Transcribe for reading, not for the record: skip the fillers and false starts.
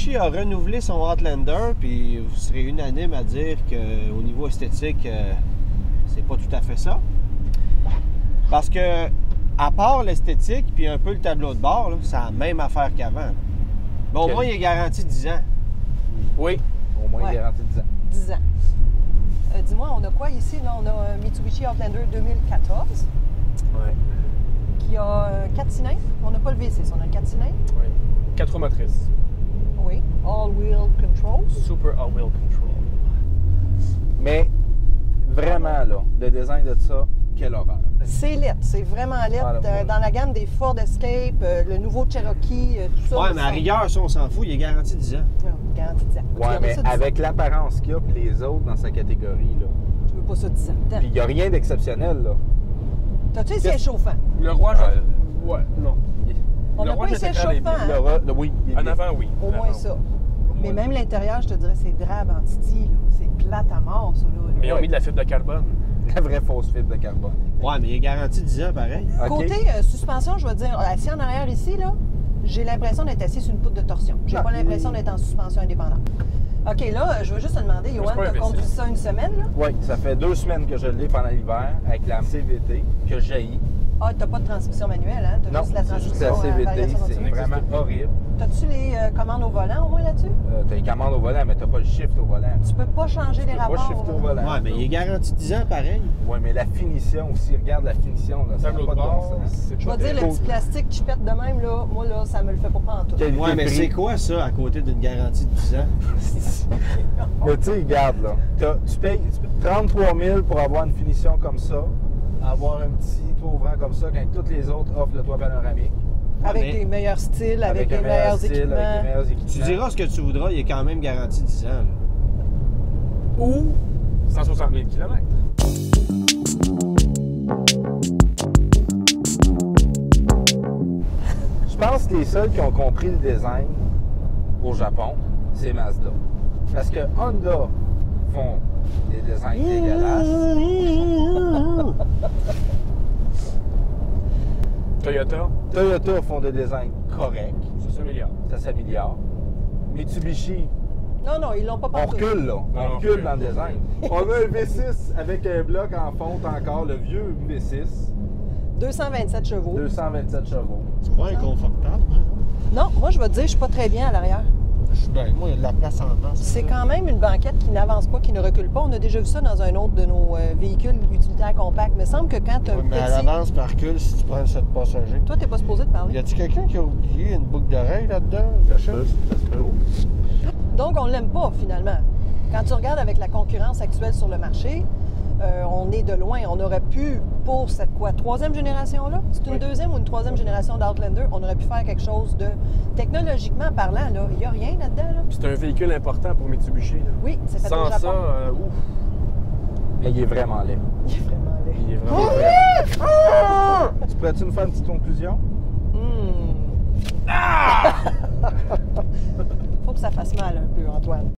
Mitsubishi a renouvelé son Outlander, puis vous serez unanime à dire qu'au niveau esthétique, c'est pas tout à fait ça. Parce que, à part l'esthétique, puis un peu le tableau de bord, là, c'est la même affaire qu'avant. Mais au moins, il est garanti 10 ans. Oui, au moins Ouais. garanti 10 ans. 10 ans. Dis-moi, on a quoi ici? Là, on a un Mitsubishi Outlander 2014 Oui. qui a un 4 cylindres. On n'a pas le V6, on a le 4 cylindres. Oui. 4 roues motrices. Oui. All-wheel control. Super all-wheel control. Mais vraiment, là, le design de ça, quelle horreur. C'est lit, c'est vraiment lit. Ah, là, Dans la gamme des Ford Escape, le nouveau Cherokee, tout ça. Ouais, mais à rigueur, ça, on s'en fout, il est garanti 10 ans. Non, garantie 10 ans. Tu Ouais, gardes mais ça 10 ans. avec l'apparence qu'il y a puis les autres dans sa catégorie, là. Tu veux pas ça 10 ans. Puis il n'y a rien d'exceptionnel, là. T'as-tu les sièges chauffants? Le roi, ouais, non. On Le n'a roi, pas les je sièges t'écrase les chauffants, pieds. hein? Oui, il est En bien. avant, oui. Au En moins avant, ça. oui. Mais Ouais. même l'intérieur, je te dirais, c'est drabe en titi, là. C'est plate à mort, ça, là. Mais ils ont mis de la fibre de carbone. La vraie fausse fibre de carbone. Ouais, mais il est garanti 10 ans, pareil. OK. Côté suspension, je vais te dire, assis en arrière ici, là, j'ai l'impression d'être assis sur une poutre de torsion. J'ai Ah. pas l'impression d'être en suspension indépendante. OK, là, je veux juste te demander, c'est Johan, pas un t'as V6. conduit ça une semaine, là? Oui, ça fait 2 semaines que je l'ai pendant l'hiver avec la CVT que j'ai. Ah, t'as pas de transmission manuelle, hein? T'as Non, juste la c'est juste transmission la CVT, variation c'est continue. vraiment horrible. T'as-tu les commandes au volant, au moins, là-dessus? T'as les commandes au volant, mais t'as pas le shift au volant. Tu peux pas changer les Tu peux rapports. pas shifter au là. volant. Ouais, mais il est garanti 10 ans, pareil. Oui, mais la finition aussi, regarde la finition, là, ça n'a Tableau pas de de bon bord, sens. c'est Je vais dire, le Cool. petit plastique qui pète de même, là, moi, là, ça me le fait pas pantoute. Qualité Ouais, mais prix. c'est quoi ça à côté d'une garantie de 10 ans? Mais tu sais, regarde, là, tu payes 33 000 pour avoir une finition comme ça, avoir un petit toit ouvrant comme ça, quand toutes les autres offrent le toit panoramique. Avec mais- des meilleurs styles, avec des un meilleur meilleurs style, équipements. avec des meilleurs équipements. Tu diras ce que tu voudras, il est quand même garanti 10 ans. Là. Ou 160 000 km. Je pense que les seuls qui ont compris le design au Japon, c'est Mazda. Parce que Honda font des designs dégueulasses. Toyota, Toyota font des designs corrects. ça s'améliore. Ça s'améliore. Mitsubishi, Non, non, ils l'ont pas on pantoute. recule là. Non, On on recule recule. dans le design. On a un V6 avec un bloc en fonte encore, le vieux V6. 227 chevaux. 227 chevaux. C'est pas inconfortable. Non, moi, je vais te dire, je suis pas très bien à l'arrière. Moi, il y a de la place en avant. C'est quand même une banquette qui n'avance pas, qui ne recule pas. On a déjà vu ça dans un autre de nos véhicules utilitaires compacts. Mais il semble que quand tu as un Mais à petit... l'avance, par recul, si tu prends 7 passagers. Toi, t'es pas supposé de Y parler. a-tu quelqu'un qui a oublié une boucle d'oreille là-dedans? Ça se peut. Donc, on l'aime pas, finalement. Quand tu regardes avec la concurrence actuelle sur le marché, on est de loin. On aurait pu, pour cette troisième génération-là, c'est une deuxième ou une troisième génération d'Outlander, on aurait pu faire quelque chose de, technologiquement parlant, là, il n'y a rien là-dedans. Là. C'est un véhicule important pour Mitsubishi. Là. Oui, c'est fait au Sans Japon. ça, ouf, Mais il est vraiment laid. Il est vraiment laid. il est vraiment Tu pourrais-tu nous faire une petite conclusion? Faut que ça fasse mal un peu, Antoine.